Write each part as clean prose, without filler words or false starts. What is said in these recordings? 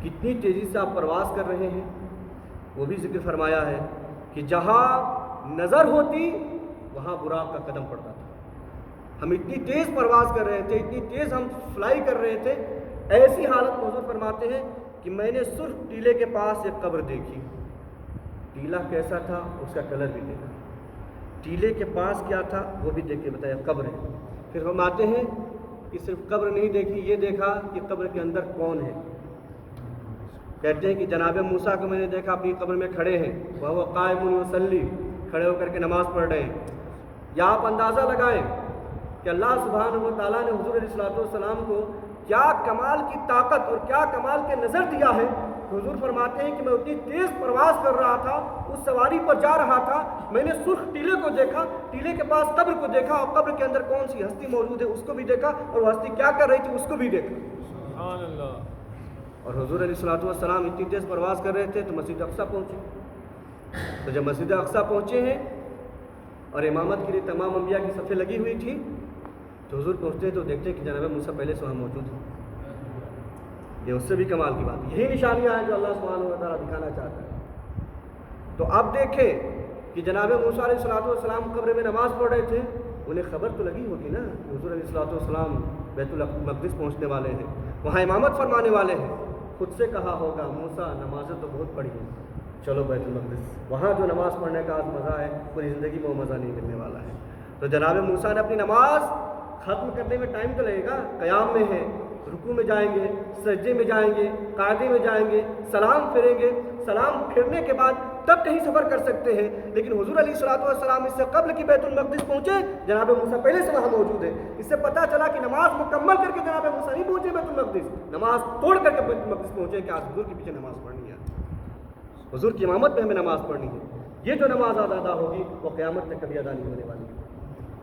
کتنی تیزی سے آپ پرواز کر رہے ہیں، وہ بھی ذکر فرمایا ہے کہ جہاں نظر ہوتی وہاں براق کا قدم پڑتا تھا۔ ہم اتنی تیز پرواز کر رہے تھے، اتنی تیز ہم فلائی کر رہے تھے، ایسی حالت میں حضور فرماتے ہیں کہ میں نے سرخ ٹیلے کے پاس ایک قبر دیکھی۔ ٹیلا کیسا تھا اس کا کلر بھی دیکھا، ٹیلے کے پاس کیا تھا وہ بھی دیکھ کے بتایا قبر ہے۔ پھر ہم آتے ہیں کہ صرف قبر نہیں دیکھی، یہ دیکھا کہ قبر کے اندر کون ہے۔ کہتے ہیں کہ جناب موسیٰ کو میں نے دیکھا اپنی قبر میں کھڑے ہیں، وہ قائم یصلی، کھڑے ہو کر کے نماز پڑھ رہے ہیں۔ یا آپ اندازہ لگائیں کہ اللہ سبحانہ و تعالیٰ نے حضور علیہ السلام کو کیا کمال کی طاقت اور کیا کمال کے نظر دیا ہے۔ حضور فرماتے ہیں کہ میں اتنی تیز پرواز کر رہا تھا، اس سواری پر جا رہا تھا، میں نے سرخ ٹیلے کو دیکھا، ٹیلے کے پاس قبر کو دیکھا، اور قبر کے اندر کون سی ہستی موجود ہے اس کو بھی دیکھا، اور وہ ہستی کیا کر رہی تھی اس کو بھی دیکھا۔ سبحان اللہ۔ اور حضور علیہ السلام اتنی تیز پرواز کر رہے تھے تو مسجد اقصیٰ پہنچے۔ تو جب مسجد اقصیٰ پہنچے ہیں اور امامت کے لیے تمام انبیاء کی صفیں لگی ہوئی تھی، تو حضور پہنچتے ہیں تو دیکھتے ہیں کہ جناب موسیٰ پہلے سے وہاں موجود ہیں۔ یہ اس سے بھی کمال کی بات ہے، یہی نشانیاں ہیں جو اللہ سبحانہ و تعالیٰ دکھانا چاہتا ہے۔ تو اب دیکھیں کہ جناب موسیٰ علیہ السلام قبر میں نماز پڑھ رہے تھے، انہیں خبر تو لگی ہوگی نا کہ حضور علیہ السلام بیت المقدس پہنچنے والے ہیں، وہاں امامت فرمانے والے ہیں۔ خود سے کہا ہوگا موسیٰ نمازیں تو بہت پڑھی ہیں، چلو بیت المقدس، وہاں جو نماز پڑھنے کا آج مزہ ہے پوری زندگی میں وہ مزہ نہیں ملنے والا ہے۔ تو جناب موسیٰ نے اپنی نماز ختم کرنے میں ٹائم تو لگے گا، قیام میں ہے، رکوع میں جائیں گے، سجدے میں جائیں گے، قاعدے میں جائیں گے، سلام پھیریں گے، سلام پھیرنے کے بعد تب کہیں سفر کر سکتے ہیں۔ لیکن حضور علیہ السلام اس سے قبل کی بیت المقدس پہنچے، جناب موسیٰ پہلے سے وہاں موجود ہے۔ اس سے پتہ چلا کہ نماز مکمل کر کے جناب موسیٰ نہیں پہنچے بیت المقدس، نماز توڑ کر کے بیت المقدس پہنچے کہ آج حضور کے پیچھے نماز پڑھنی ہے، حضور کی امامت میں ہمیں نماز پڑھنی ہے۔ یہ جو نماز ادا ہوگی وہ قیامت تک کبھی ادا نہیں ہونے والی ہے۔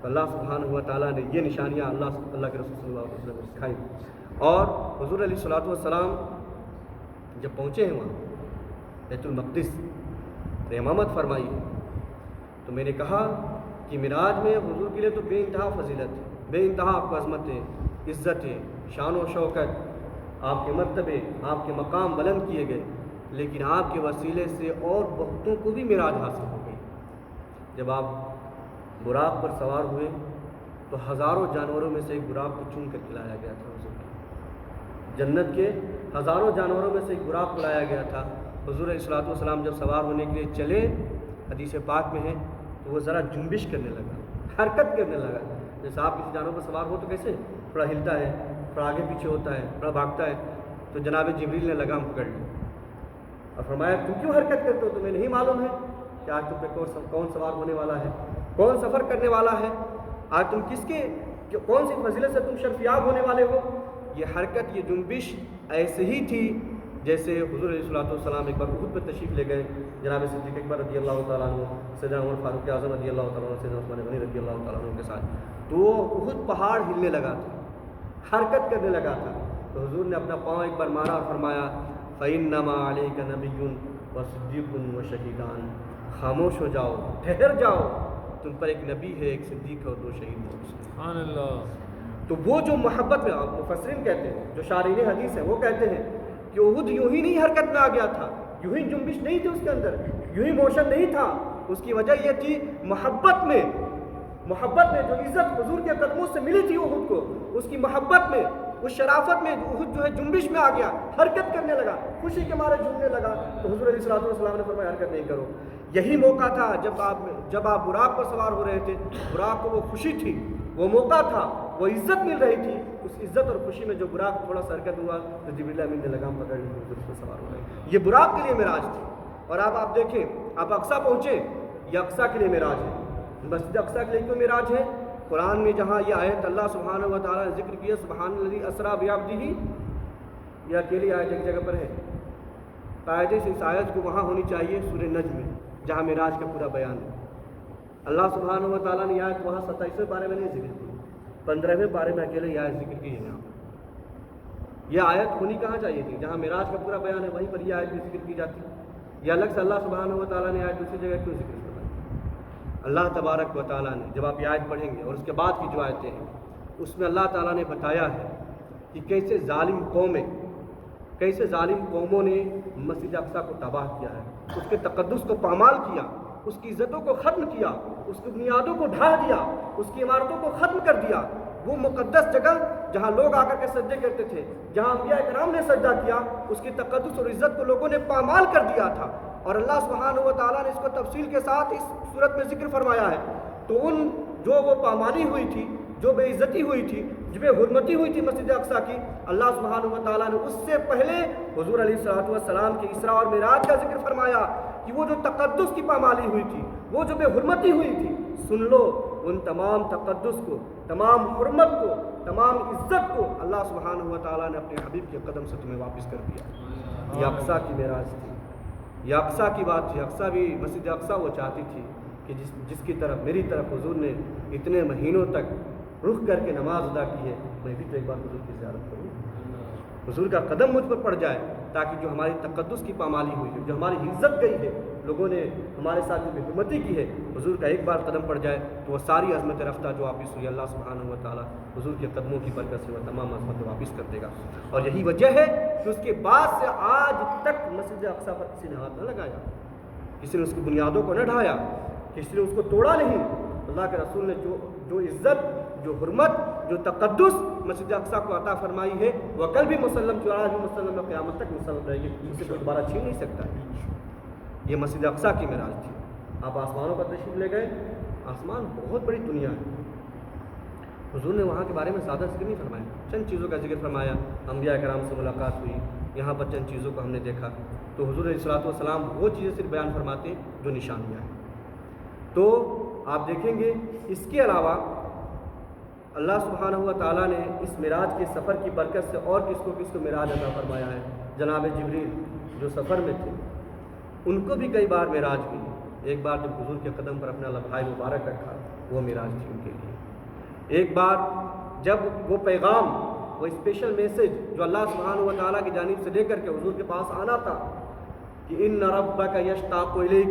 تو اللہ سبحانہ و تعالیٰ نے یہ نشانیاں اللہ کے رسول صلی اللہ علیہ وسلم نے سکھائی۔ اور حضور علیہ السلام جب پہنچے ہیں وہاں بیت المقدس تو امامت فرمائی، تو میں نے کہا کہ معراج میں حضور کے لیے تو بے انتہا فضیلت ہے، بے انتہا آپ کو عظمت ہے، عزت ہے، شان و شوکت، آپ کے مرتبے، آپ کے مقام بلند کیے گئے، لیکن آپ کے وسیلے سے اور بہتوں کو بھی معراج حاصل ہو گئی۔ جب آپ براق پر سوار ہوئے تو ہزاروں جانوروں میں سے ایک براق کو چن کر کھلایا گیا تھا حضور کو۔ جنت کے ہزاروں جانوروں میں سے ایک براق کو لایا گیا تھا۔ حضور علیہ السلام جب سوار ہونے کے لیے چلے، حدیث پاک میں ہے، تو وہ ذرا جنبش کرنے لگا، حرکت کرنے لگا۔ جیسے آپ کسی جانور پر سوار ہو تو کیسے تھوڑا ہلتا ہے، تھوڑا آگے پیچھے ہوتا ہے، تھوڑا بھاگتا ہے۔ تو جناب جبریل نے لگام پکڑ لی اور فرمایا تم کیوں حرکت کرتے ہو، تمہیں نہیں معلوم ہے کہ آج تم پہ کون سوار ہونے والا ہے، کون سفر کرنے والا ہے، آج تم کون سی فضیلت سے تم شرفیاب ہونے والے ہو۔ یہ حرکت، یہ جنبش ایسے ہی تھی جیسے حضور علیہ السلام ایک بار احد پہ تشریف لے گئے، جناب صدیق اکبر رضی اللہ تعالیٰ عنہ، سیدنا عمر فاروق اعظم رضی اللہ تعالیٰ عنہ، سیدنا عثمان غنی رضی اللہ تعالیٰ عنہ کے ساتھ، تو احد پہاڑ ہلنے لگا تھا، حرکت کرنے لگا تھا۔ تو حضور نے اپنا پاؤں ایک بار مارا اور فرمایا فَإِنَّمَا عَلَيْكَ نَبِيٌّ وَصِدِّيقٌ وَشَهِيدَانِ، خاموش ہو جاؤ، ٹھہر جاؤ، تم پر ایک نبی ہے، ایک صدیق ہے اور 2 شہید ہیں۔ سبحان اللہ۔ تو وہ جو محبت میں مفسرین کہتے ہیں، جو شارحین حدیث ہیں، وہ کہتے ہیں کہ احد یوں ہی نہیں حرکت میں آ گیا تھا، یوں ہی جنبش نہیں تھی اس کے اندر، یوں ہی موشن نہیں تھا۔ اس کی وجہ یہ تھی محبت میں جو عزت حضور کے قدموں سے ملی تھی احد کو، اس کی محبت میں، اس شرافت میں احد جو ہے جنبش میں آ گیا، حرکت کرنے لگا، خوشی کے مارے جھومنے لگا۔ تو حضور علیہ السلام نے فرمایا حرکت نہیں کرو۔ یہی موقع تھا جب آپ براق پر سوار ہو رہے تھے، براق کو وہ خوشی تھی، وہ موقع تھا، وہ عزت مل رہی تھی۔ اس عزت اور خوشی میں جو براق تھوڑا سا حرکت ہوا تو جبریل امین نے لگام پکڑ لی، حضور پر سوار ہو گئے۔ یہ براق کے لیے معراج تھی۔ اور آپ دیکھیں، آپ اقصیٰ پہنچے، یہ اقصیٰ کے لیے معراج ہے۔ مسجد اقصیٰ کے لیے کیوں معراج ہے؟ قرآن میں جہاں یہ آیت اللہ سبحانہ و تعالیٰ نے ذکر کیا، سبحان الذی اسریٰ بعبدہ، یہ اکیلی آیت ایک جگہ پر ہے۔ قاعدے سے اس آیت کو وہاں ہونی چاہیے سورہ نجم میں، جہاں معراج کا پورا بیان ہے۔ اللہ سبحانہ و تعالیٰ نے یہ آیت وہاں 27ویں پارے میں نہیں ذکر کی، 15ویں پارے میں اکیلے یہ آیت ذکر کی ہے۔ یہ آیت ہونی کہاں چاہیے تھی؟ جہاں معراج کا پورا بیان ہے وہیں پر یہ آیت بھی ذکر کی جاتی۔ یہ الگ سے اللہ سبحانہ و تعالیٰ نے آیت دوسری جگہ کیوں ذکر کروائی؟ اللہ تبارک و تعالیٰ نے، جب آپ یہ آیت پڑھیں گے اور اس کے بعد کی جو آیتیں ہیں، اس میں اللہ تعالیٰ نے بتایا ہے کہ کیسے ظالم قومیں کیسے ظالم قوموں نے مسجد اقصی کو تباہ کیا ہے، اس کے تقدس کو پامال کیا، اس کی عزتوں کو ختم کیا، اس کی بنیادوں کو ڈھا دیا، اس کی عمارتوں کو ختم کر دیا۔ وہ مقدس جگہ جہاں لوگ آ کر کے سجدے کرتے تھے، جہاں انبیاء کرام نے سجدہ کیا، اس کی تقدس اور عزت کو لوگوں نے پامال کر دیا تھا۔ اور اللہ سبحانہ و تعالیٰ نے اس کو تفصیل کے ساتھ اس صورت میں ذکر فرمایا ہے۔ تو ان جو وہ پامالی ہوئی تھی، جو بے عزتی ہوئی تھی، جو بے حرمتی ہوئی تھی مسجد اقصی کی، اللہ سبحانہ و تعالیٰ نے اس سے پہلے حضور علیہ الصلوۃ والسلام کے اسراء اور معراج کا ذکر فرمایا کہ وہ جو تقدس کی پامالی ہوئی تھی، وہ جو بے حرمتی ہوئی تھی، سن لو ان تمام تقدس کو، تمام حرمت کو، تمام عزت کو اللہ سبحانہ و تعالیٰ نے اپنے حبیب کے قدم سے تمہیں واپس کر دیا۔ یہ اقصی کی معراج تھی، یہ اقصی کی بات تھی۔ اقصی بھی مسجد اقصی وہ چاہتی تھی کہ جس کی طرف میری طرف حضور نے اتنے مہینوں تک رخ کر کے نماز ادا کی ہے، میں بھی تو ایک بار حضور کی زیارت کروں، حضور کا قدم مجھ پر پڑ جائے، تاکہ جو ہماری تقدس کی پامالی ہوئی ہے، جو ہماری عزت گئی ہے، لوگوں نے ہمارے ساتھ جو بے حرمتی کی ہے، حضور کا ایک بار قدم پڑ جائے تو وہ ساری عظمت رفتہ جو واپس ہوئی، اللہ سبحانہ و تعالیٰ حضور کے قدموں کی برکت سے وہ تمام عظمت واپس کر دے گا۔ اور یہی وجہ ہے کہ اس کے بعد سے آج تک مسجد اقصی پر کسی نے ہاتھ نہ لگایا، کسی نے اس کی بنیادوں کو نہ ڈھایا، کسی نے اس کو توڑا نہیں۔ اللہ کے رسول نے جو عزت، جو حرمت، جو تقدس مسجد اقصی کو عطا فرمائی ہے، وہ کل بھی مسلم جو آج بھی مسلم ہے، قیامت تک مسلم رہے گی، اسے کوئی دوبارہ چھین نہیں سکتا ہے۔ یہ مسجد اقصی کی معراج تھی۔ آپ آسمانوں پر تشریف لے گئے، آسمان بہت بڑی دنیا ہے، حضور نے وہاں کے بارے میں زیادہ ذکر نہیں فرمایا، چند چیزوں کا ذکر فرمایا۔ انبیاء کرام سے ملاقات ہوئی، یہاں پر چند چیزوں کو ہم نے دیکھا۔ تو حضور علیہ الصلوۃ والسلام وہ چیزیں صرف بیان فرماتے ہیں جو نشانیاں ہیں۔ تو آپ دیکھیں گے اس کے علاوہ اللہ سبحانہ و تعالیٰ نے اس معراج کے سفر کی برکت سے اور کس کو معراج عطا فرمایا ہے۔ جناب جبریل جو سفر میں تھے، ان کو بھی کئی بار معراج کی۔ ایک بار جب حضور کے قدم پر اپنا لبھائے مبارک رکھا، وہ معراج تھی ان کے لیے۔ ایک بار جب وہ پیغام، وہ اسپیشل میسج جو اللہ سبحانہ و تعالیٰ کی جانب سے لے کر کے حضور کے پاس آنا تھا کہ ان ربک یشتاق الیک،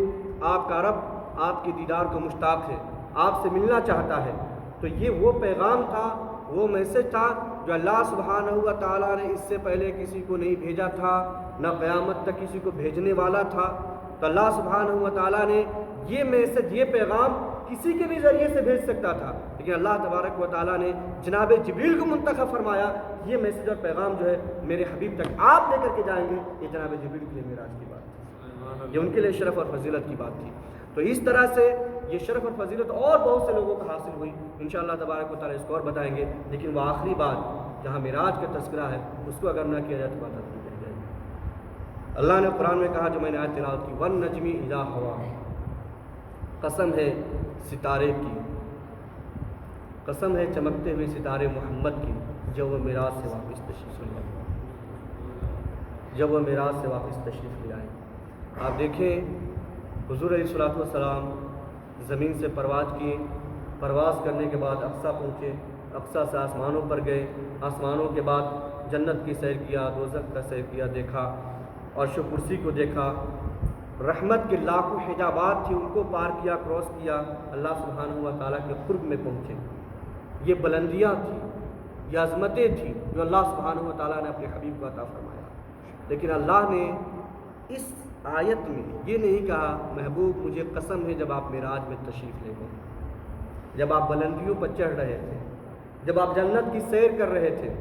آپ کا رب آپ کے دیدار کو مشتاق ہے، آپ سے ملنا چاہتا ہے۔ تو یہ وہ پیغام تھا، وہ میسج تھا جو اللہ سبحانہ و تعالیٰ نے اس سے پہلے کسی کو نہیں بھیجا تھا، نہ قیامت تک کسی کو بھیجنے والا تھا۔ تو اللہ سبحانہ و تعالیٰ نے یہ میسج، یہ پیغام کسی کے بھی ذریعے سے بھیج سکتا تھا، لیکن اللہ تبارک و تعالیٰ نے جناب جبریل کو منتخب فرمایا، یہ میسج اور پیغام جو ہے میرے حبیب تک آپ لے کر کے جائیں گے۔ یہ جناب جبریل کے لیے معراج کی بات تھی، یہ ان کے لیے شرف اور فضیلت کی بات تھی۔ تو اس طرح سے یہ شرف اور فضیلت اور بہت سے لوگوں کو حاصل ہوئی، انشاءاللہ تبارک و تعالیٰ اس کو اور بتائیں گے۔ لیکن وہ آخری بات جہاں معراج کا تذکرہ ہے، اس کو اگر نہ کیا جائے تو بات ادھوری رہ جائے گی۔ اللہ نے قرآن میں کہا، جو میں نے آیت تلاوت کی، وَالنَّجْمِ إِذَا هَوَىٰ، قسم ہے ستارے کی، قسم ہے چمکتے ہوئے ستارے محمد کی، جب وہ معراج سے واپس تشریف لے آئے، جب وہ معراج سے واپس تشریف لے آئے۔ آپ دیکھیں حضور علیہ الصلوۃ والسلام زمین سے پرواز کیے، پرواز کرنے کے بعد اقصی پہنچے، اقصی سے آسمانوں پر گئے، آسمانوں کے بعد جنت کی سیر کیا، دوزخ کا سیر کیا، دیکھا، عرش و کرسی کو دیکھا، رحمت کے لاکھوں حجابات تھے ان کو پار کیا، کراس کیا، اللہ سبحانہ و تعالیٰ کے قرب میں پہنچے۔ یہ بلندیاں تھیں، یہ عظمتیں تھیں جو اللہ سبحانہ و تعالیٰ نے اپنے حبیب کو عطا فرمایا۔ لیکن اللہ نے اس آیت میں یہ نہیں کہا، محبوب مجھے قسم ہے جب آپ معراج میں تشریف لے گئے، جب آپ بلندیوں پر چڑھ رہے تھے، جب آپ جنت کی سیر کر رہے تھے،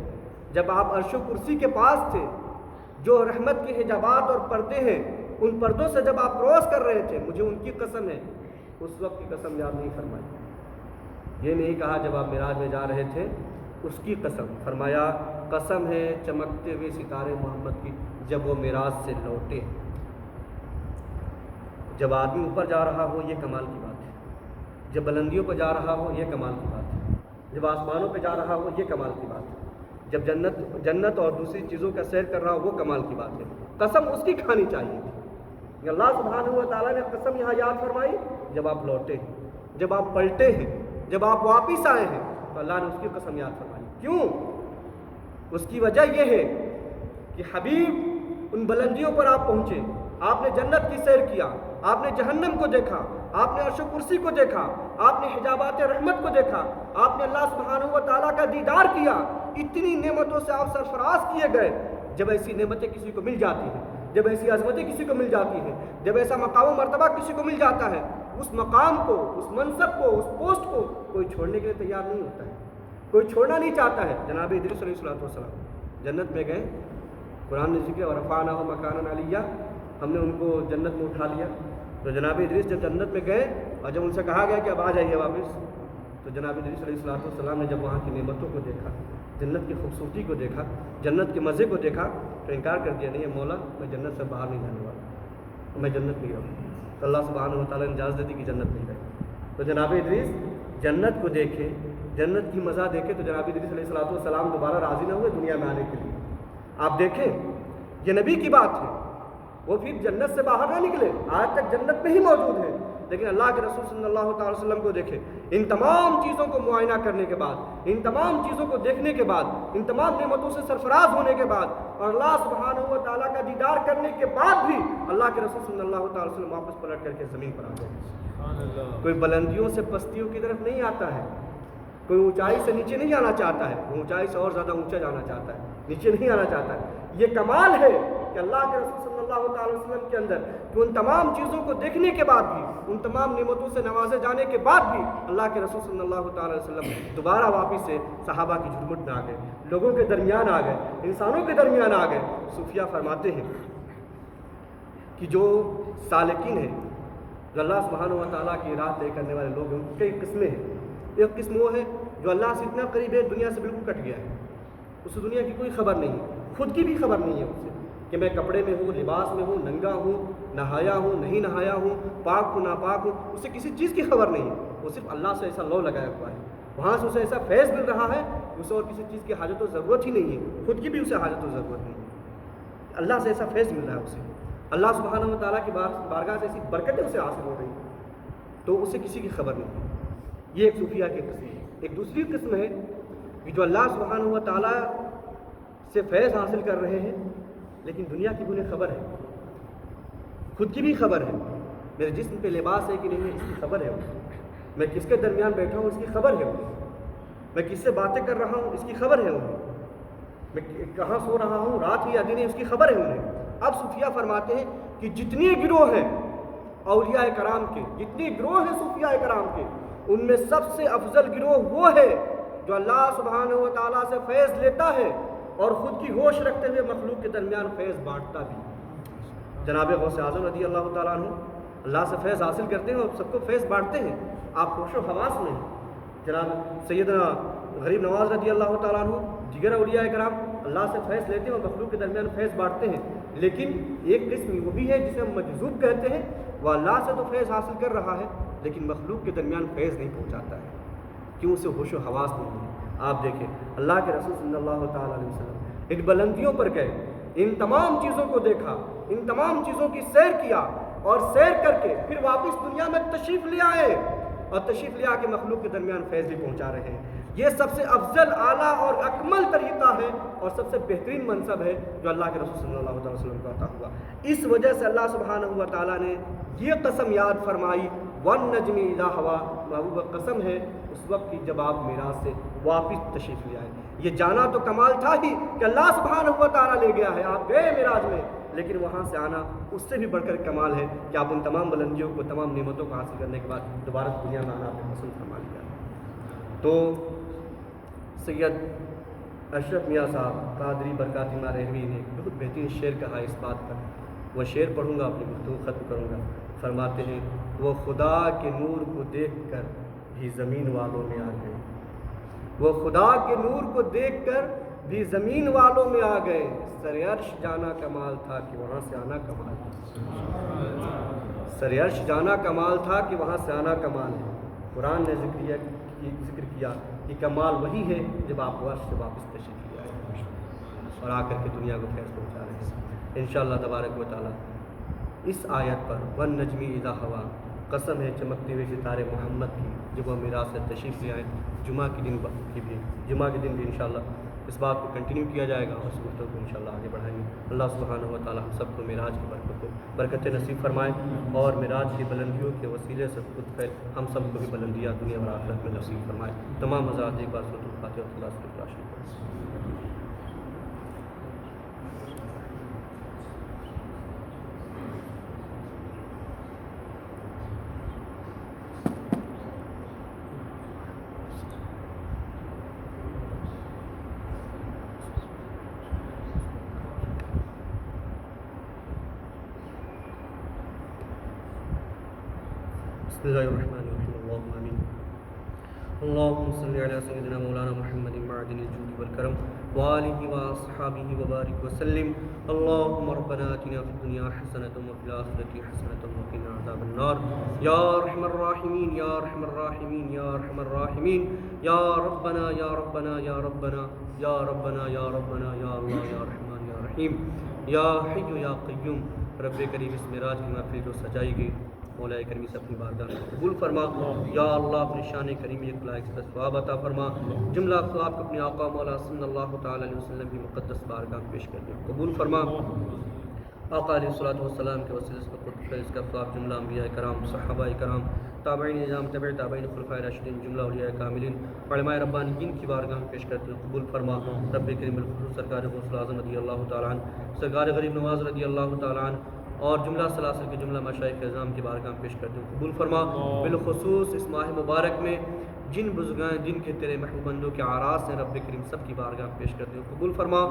جب آپ عرش و کرسی کے پاس تھے، جو رحمت کے حجابات اور پردے ہیں ان پردوں سے جب آپ کراس کر رہے تھے، مجھے ان کی قسم ہے، اس وقت کی قسم یاد نہیں فرمائی۔ یہ نہیں کہا جب آپ معراج میں جا رہے تھے اس کی قسم، فرمایا قسم ہے چمکتے ہوئے ستارے محمد کی، جب وہ معراج سے لوٹے۔ جب آدمی اوپر جا رہا ہو یہ کمال کی بات ہے، جب بلندیوں پہ جا رہا ہو یہ کمال کی بات ہے، جب آسمانوں پہ جا رہا ہو یہ کمال کی بات ہے، جب جنت اور دوسری چیزوں کا سیر کر رہا ہو وہ کمال کی بات ہے۔ قسم اس کی کھانی چاہیے تھی۔ اللہ سبحانہ و تعالیٰ نے قسم یہاں یاد فرمائی جب آپ لوٹے ہیں، جب آپ پلٹے ہیں، جب آپ واپس آئے ہیں، تو اللہ نے اس کی قسم یاد فرمائی۔ کیوں؟ اس کی وجہ یہ ہے کہ حبیب ان بلندیوں پر آپ پہنچے، آپ نے جنت کی سیر کیا، آپ نے جہنم کو دیکھا، آپ نے عرش و کرسی کو دیکھا، آپ نے حجابات رحمت کو دیکھا، آپ نے اللہ سبحانہ و تعالیٰ کا دیدار کیا، اتنی نعمتوں سے آپ سرفراز کیے گئے جب ایسی نعمتیں کسی کو مل جاتی ہیں، جب ایسی عظمتیں کسی کو مل جاتی ہیں، جب ایسا مقام و مرتبہ کسی کو مل جاتا ہے، اس مقام کو، اس منصب کو، اس پوسٹ کو کوئی چھوڑنے کے لیے تیار نہیں ہوتا ہے، کوئی چھوڑنا نہیں چاہتا ہے۔ جناب ادریس علیہ السلام جنت میں گئے، قرآن نے ذکر ورفعناہ مکانا علیہ، ہم نے ان کو جنت میں اٹھا لیا۔ تو جناب ادریس جب جنت میں گئے اور جب ان سے کہا گیا کہ اب آ جائیے واپس، تو جناب ادریس علیہ السلام نے جب وہاں کی نعمتوں کو دیکھا، جنت کی خوبصورتی کو دیکھا، جنت کے مزے کو دیکھا، تو انکار کر دیا، نہیں مولا میں جنت سے باہر نہیں جانے والا، میں جنت میں رہوں۔ تو اللہ سبحانہ و تعالیٰ نے اجازت دے دی کہ جنت میں رہے۔ تو جناب ادریس جنت کو دیکھے، جنت کی مزہ دیکھے، تو جناب ادریس علیہ السلام دوبارہ راضی نہ ہوئے دنیا میں آنے کے لیے۔ آپ دیکھیں یہ نبی کی بات ہے، وہ پھر جنت سے باہر نہ نکلے، آج تک جنت میں ہی موجود ہے، لیکن اللہ کے رسول صلی اللہ تعالی وسلم کو دیکھیں، ان تمام چیزوں کو معائنہ کرنے کے بعد، ان تمام چیزوں کو دیکھنے کے بعد، ان تمام نعمتوں سے سرفراز ہونے کے بعد اور اللہ سبحانہ و تعالیٰ کا دیدار کرنے کے بعد بھی اللہ کے رسول صلی اللہ تعالی وسلم واپس پلٹ کر کے زمین پر آ گئے۔ کوئی بلندیوں سے پستیوں کی طرف نہیں آتا ہے، کوئی اونچائی سے نیچے نہیں آنا چاہتا ہے، وہ اونچائی سے اور زیادہ اونچا جانا چاہتا ہے، نیچے نہیں آنا چاہتا ہے۔ یہ کمال ہے کہ اللہ کے رسول صلی اللہ تعالی وسلم کے اندر کہ ان تمام چیزوں کو دیکھنے کے بعد بھی، ان تمام نعمتوں سے نوازے جانے کے بعد بھی اللہ کے رسول صلی اللہ تعالی وسلم دوبارہ واپس سے صحابہ کی جھرمٹ میں آ گئے، لوگوں کے درمیان آ گئے، انسانوں کے درمیان آ گئے۔ صوفیہ فرماتے ہیں کہ جو سالکین ہیں، جو اللہ سبحانہ و تعالیٰ کی راہ طے کرنے والے لوگ ہیں، ان کی کئی قسمیں ہیں۔ ایک قسم وہ ہے جو اللہ سے اتنا قریب ہے دنیا سے بالکل کٹ گیا ہے، اسے دنیا کی کوئی خبر نہیں ہے، خود کی بھی خبر نہیں ہے اسے کہ میں کپڑے میں ہوں، لباس میں ہوں، ننگا ہوں، نہایا ہوں، نہیں نہایا ہوں، پاک ہوں، ناپاک ہوں، اسے کسی چیز کی خبر نہیں ہے۔ وہ صرف اللہ سے ایسا لو لگایا ہوا ہے، وہاں سے اسے ایسا فیض مل رہا ہے کہ اسے اور کسی چیز کی حاجت و ضرورت ہی نہیں ہے، خود کی بھی اسے حاجت و ضرورت نہیں ہے۔ اللہ سے ایسا فیض مل رہا ہے اسے، اللہ سبحانہ و تعالیٰ کی بارگاہ سے ایسی برکتیں اسے حاصل ہو رہی ہیں، تو اسے کسی کی خبر نہیں ہے۔ یہ ایک صوفیہ کی قسم ہے۔ ایک دوسری قسم ہے کہ جو اللہ سبحانہ و تعالیٰ سے فیض حاصل کر رہے ہیں، لیکن دنیا کی انہیں خبر ہے، خود کی بھی خبر ہے، میرے جسم پہ لباس ہے کہ نہیں ہے اس کی خبر ہے، میں کس کے درمیان بیٹھا ہوں اس کی خبر ہے، میں کس سے باتیں کر رہا ہوں اس کی خبر ہے انہیں، میں کہاں سو رہا ہوں رات ہی یا دن ہے اس کی خبر ہے انہیں۔ اب صوفیہ فرماتے ہیں کہ جتنے گروہ ہیں اولیاء کرام کے، جتنے گروہ ہیں صوفیاء کرام کے، ان میں سب سے افضل گروہ وہ ہے جو اللہ سبحانہ و تعالیٰ سے فیض لیتا ہے اور خود کی ہوش رکھتے ہوئے مخلوق کے درمیان فیض بانٹتا بھی۔ جناب غوث اعظم رضی اللہ تعالیٰ عنہ اللہ سے فیض حاصل کرتے ہیں اور سب کو فیض بانٹتے ہیں، آپ ہوش و حواس میں ہیں۔ جناب سیدنا غریب نواز رضی اللہ تعالیٰ عنہ دیگر اولیاء کرام اللہ سے فیض لیتے ہیں اور مخلوق کے درمیان فیض بانٹتے ہیں، لیکن ایک قسم وہ بھی ہے جسے ہم مجذوب کہتے ہیں، وہ اللہ سے تو فیض حاصل کر رہا ہے لیکن مخلوق کے درمیان فیض نہیں پہنچاتا ہے، کیوں؟ اسے ہوش و حواس نہیں ہے۔ آپ دیکھیں اللہ کے رسول صلی اللہ تعالیٰ علیہ وسلم ان بلندیوں پر گئے، ان تمام چیزوں کو دیکھا، ان تمام چیزوں کی سیر کیا اور سیر کر کے پھر واپس دنیا میں تشریف لے آئے اور تشریف لے آ کے مخلوق کے درمیان فیض بھی پہنچا رہے ہیں۔ یہ سب سے افضل، اعلیٰ اور اکمل طریقہ ہے اور سب سے بہترین منصب ہے جو اللہ کے رسول صلی اللہ علیہ وسلم کو عطا ہوا۔ اس وجہ سے اللہ سبحانہ و تعالیٰ نے یہ قسم یاد فرمائی، وَالنَّجْمِ إِذَا هَوَىٰ، محبوب قسم ہے اس وقت کی جب آپ میراث سے واپس تشریف لے آئے۔ یہ جانا تو کمال تھا ہی کہ اللہ سبحانہ و تعالیٰ لے گیا ہے، آپ گئے معراج میں، لیکن وہاں سے آنا اس سے بھی بڑھ کر کمال ہے کہ آپ ان تمام بلندیوں کو، تمام نعمتوں کو حاصل کرنے کے بعد دوبارہ دنیا میں آنا آپ نے پسند فرما لیا۔ تو سید اشرف میاں صاحب قادری برکاتی ماریوی نے بہت بہترین شعر کہا اس بات پر، وہ شعر پڑھوں گا، اپنی گفتگو ختم کروں گا۔ فرماتے ہیں وہ خدا کے نور کو دیکھ کر بھی زمین والوں میں آ گئے، وہ خدا کے نور کو دیکھ کر بھی زمین والوں میں آ گئے، سر عرش جانا کمال تھا کہ وہاں سے آنا کمال ہے، سر عرش جانا کمال تھا کہ وہاں سے آنا کمال ہے۔ قرآن نے ذکر کیا کہ کمال وہی ہے جب آپ عرش سے واپس تشریف لے آئے اور آ کر کے دنیا کو فیض پہنچا رہے ہیں انشاءاللہ تبارک و تعالیٰ۔ اس آیت پر وَالنَّجْمِ إِذَا هَوَىٰ، قسم ہے چمکتے ہوئے ستارے محمد کی، جب وہ میراث سے تشریف لے آئیں۔ جمعہ کے دن بھی انشاءاللہ اس بات کو کنٹینیو کیا جائے گا اور اس گفتگو کو انشاءاللہ آگے بڑھائیں گے۔ اللہ سبحانہ و تعالیٰ ہم سب کو معراج کی برکت نصیب فرمائیں اور معراج کی بلندیوں کے وسیلے سے خود پہ ہم سب کو بھی بلندیاں دنیا اور آخرت میں نصیب فرمائیں۔ تمام حضرات ایک بار سورۃ الفاتحہ اور خلاص کی تلاش کریں۔ بسم الله الرحمن الرحيم اللهم آمين اللهم صل على سيدنا مولانا محمد معدن الجود والكرم وآله وأصحابه وبارك وسلم اللهم ربنا آتنا في الدنيا حسنة وفي الآخرة حسنة وقنا عذاب النار يا أرحم الراحمين يا أرحم الراحمين يا أرحم الراحمين يا ربنا يا ربنا يا ربنا يا ربنا يا ربنا يا الله يا رحمن يا رحيم یا حی یا قیوم رب کریم اس معراج کی محفل جو سجائی گئی مولا کریم سے اپنی بارگاہ میں قبول فرما یا اللہ اپنی شان کریم ایک لائق سے ثواب عطا فرما جملہ اخلاق کو اپنے آقا مولا صلی اللہ تعالی علیہ وسلم کی مقدس بارگاہ میں پیش کر دیں قبول فرما آقا علیہ الصلوۃ والسلام کے وسیلے سے خود فیض کا ثواب جملہ انبیاء کرام صحابہ کرام تابعین نظام تبع تابعین خلفاء راشدین جملہ اولیاء کاملین علماء ربانیین کی بارگاہ میں پیش کرتے ہیں قبول فرما رب کریم الخصوص سرکار غوث اعظم رضی اللہ تعالیٰ عنہ سرکار غریب نواز رضی اللہ تعالیٰ عنہ اور جملہ سلاسل کے جملہ مشائخ اعظام کی بارگاہ میں پیش کرتے ہیں قبول فرما بالخصوص اس ماہ مبارک میں جن بزرگان جن کے تیرے محبوب بندوں کے آراز ہیں رب کریم سب کی بارگاہ میں پیش کرتے ہیں قبول فرما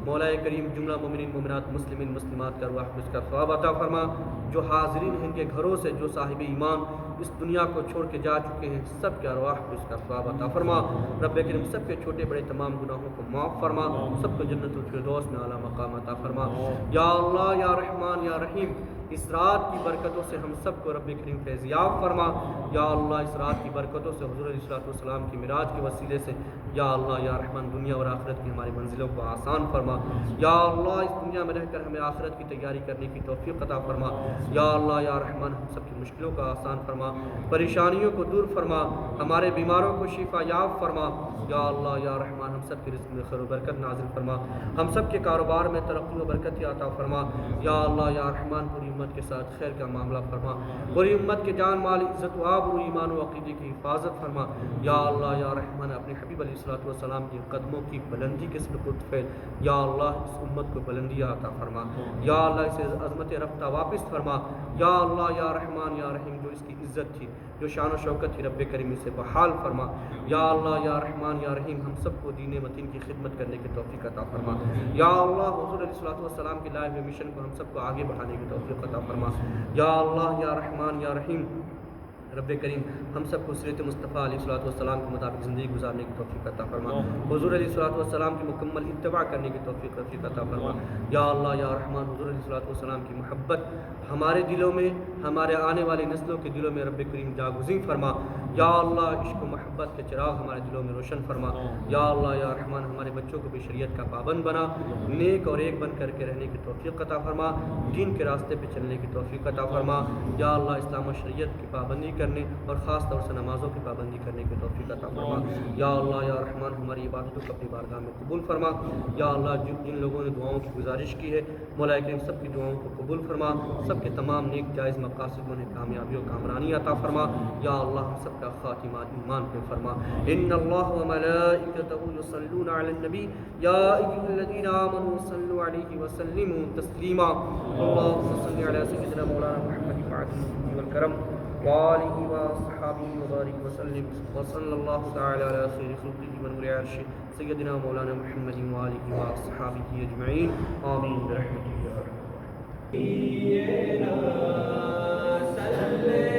مولا کریم جملہ مومنین مومنات مسلمین مسلمات کا ارواح کو اس کا ثواب عطا فرما جو حاضرین ہیں ان کے گھروں سے جو صاحب ایمان اس دنیا کو چھوڑ کے جا چکے ہیں سب کے ارواح کو اس کا ثواب عطا فرما رب کریم سب کے چھوٹے بڑے تمام گناہوں کو معاف فرما سب کو جنت الفردوس میں اعلیٰ مقام عطا فرما یا اللہ یا رحمان یا رحیم اس رات کی برکتوں سے ہم سب کو رب کریم فیضیاب فرما یا اللہ اس رات کی برکتوں سے حضور علیہ السلام کی معراج کے وسیلے سے یا اللہ یا رحمان دنیا اور آخرت کی ہماری منزلوں کو آسان فرما یا اللہ اس دنیا میں رہ کر ہمیں آخرت کی تیاری کرنے کی توفیق عطا فرما یا اللہ یا رحمان ہم سب کی مشکلوں کا آسان فرما پریشانیوں کو دور فرما ہمارے بیماروں کو شفا یاب فرما یا اللہ یا رحمان ہم سب کے رزق میں خیر و برکت نازل فرما ہم سب کے کاروبار میں ترقی و برکت عطا فرما یا اللہ یا رحمان پوری امت کے ساتھ خیر کا معاملہ فرما پوری امت کے جان مال عزت و آبرو ایمان و عقیدے کی حفاظت فرما یا اللہ یا رحمان اپنے حبیب علیہ الصلوۃ والسلام کی قدموں کی بلندی کے صدقہ فیل یا اللہ اس امت کو بلندی عطا فرما یا اللہ اسے عظمت رفتہ واپس فرما یا اللہ یا رحمان یا رحیم جو اس کی عزت تھی جو شان و شوکت تھی رب کریم سے بحال فرما یا اللہ یا رحمان یا رحیم ہم سب کو دین متین کی خدمت کرنے کی توفیق عطا فرما یا اللہ حضور علیہ الصلوۃ والسلام کے لائے ہوئے مشن کو ہم سب کو آگے بڑھانے کی توفیق عطا فرما یا اللہ یا رحمان یا رحیم رب کریم ہم سب کو سیرت مصطفیٰ علیہ الصلوۃ والسلام کے مطابق زندگی گزارنے کی توفیق عطا فرما حضور علیہ الصلوۃ والسلام کی مکمل اتباع کرنے کی توفیق عطا فرما یا اللہ یا رحمان حضور علیہ الصلوۃ والسلام کی محبت ہمارے دلوں میں ہمارے آنے والی نسلوں کے دلوں میں رب کریم جاگزین فرما یا اللہ عشق و محبت کے چراغ ہمارے دلوں میں روشن فرما یا اللہ یا رحمان ہمارے بچوں کو بھی شریعت کا پابند بنا نیک اور ایک بن کر کے رہنے کی توفیق عطا فرما دین کے راستے پہ چلنے کی توفیق عطا فرما یا اللہ اسلام و شریعت کی پابندی کرنے اور خاص طور سے نمازوں کی پابندی کرنے کی توفیق عطا فرما یا اللہ یا رحمان ہماری عبادتوں کو اپنی بارگاہ میں قبول فرما یا اللہ جن لوگوں نے دعاؤں کی گزارش کی ہے مولا کریم سب کی دعاؤں کو قبول فرما سب کے تمام نیک جائز مقاصد میں کامیابی و کامرانی عطا فرما یا اللہ ہم سب کا خاتمہ ایمان پہ فرما ان اللہ وملائکتہ یصلون علی النبی یا ایھا الذین آمنوا صلوا علیہ وسلموا تسلیما اللهم صل علی سیدنا مولانا محمد وعلى والکرم وآلہ وصحابہ وبارک وسلم وصلی اللہ تعالی علی خیر خلقہ ونور عرشہ سیدنا مولانا محمد وآلہ وصحابہ اجمعین آمین برحمتہ یا ارحم صلی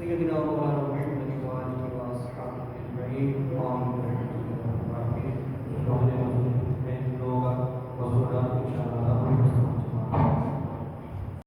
سیدنا و مولانا